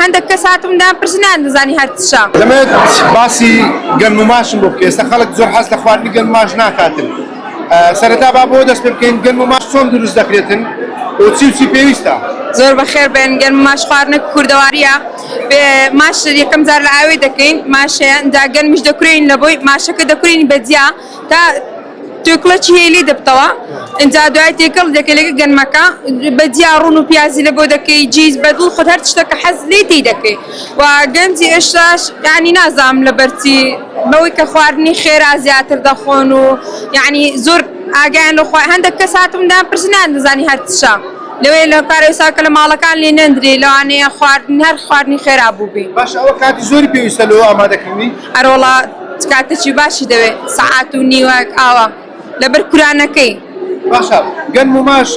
هەندێک کەس هاتوومدان پرسیان دەزانی هەرچشە دەمەوێت باسی گەن و ماشم بۆ بکە ئێستا خەڵک زۆر حەز لە خواردنی گەن و ماش ناکاتن سەرەتا با بۆ دەست پێ بکەین گەن و ماش چۆن دروست دەکرێتن و چی پێویستە زۆر بەخێر بێن گەن و ماش خواردنە کوردەواریە ماش یەکەم جار لە ئاوێ دەکەین ماشەیە ئەنجا گەنمیش دەکورێن لە بۆی ماشەکە دەکورێنی بەجیا تا توێکڵەکی هێلی دەبتەوە ئەنجا دوای تێکەڵ دەکەی لەگە گەنمەکە بەجیا ڕوون و پیازی لە بۆ دەکەی جیز بەدڵ خۆت هەر شتێکە حەز لێ تێی دەکەی و گەنجی ئێشتاش یعنی نازام لە بەرچی بەوەی کە خواردنی خێرا زیاتر دەخۆن و یعنی زۆر ئاگیان لە هەندێک کەس هاتوومدان پرسیان دەزانی هەرچشە لەوێ لە کارێسا کە لە ماڵەکان لێ نەندرێ لەوانەیە خواردن هەر خواردنی خێرا بوو بێ باش ئەوە کاتی زۆری پێویستە لەوە ئامادەکردنی هەروەڵا کاتێکی باشی دەوێت سەعات و نیوە ئاوە لەبەر کورانەکەی باشە گەن و ماش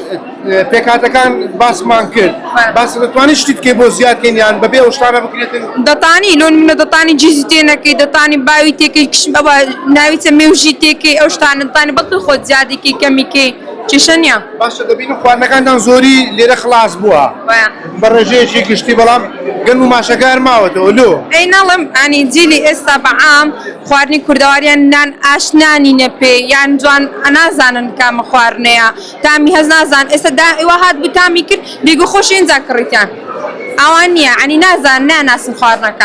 پێکاتەکان باسمان کرد باس دەتوانانی شتی بکەی بۆ زیادکەین یان بەبێ ئەو شتانە بکرێتن دەتانی لۆن منە دەتانی جیزی تێنەکەی دەتانی باوی تێکەی کشم بە ناویچە مێوژی تێکەی ئەو شتانە دەتانی بەڵی خۆت زیادێکی کەمیکەی کێشە نییە باشە دەبینم خواردنەکانتان زۆری لێرە خلاص بووە بە ڕێژەیەکی گشتی بەڵام گەن و ماشەکە هەرماوەتەوە لۆ ئەی نەڵم ئەنی جیلی ئێستا بەعام خواردنی کوردەواریان نان ئاشنانی نەپێ یان جوان نازانن کامە خواردنەیە تامی هەز نازان ئێستا داوا هات بوو تامی کرد بێگو خۆشی ئەنجا کڕیتیان ئەوان نییە ئەنی نازان ناناسن خواردنەکان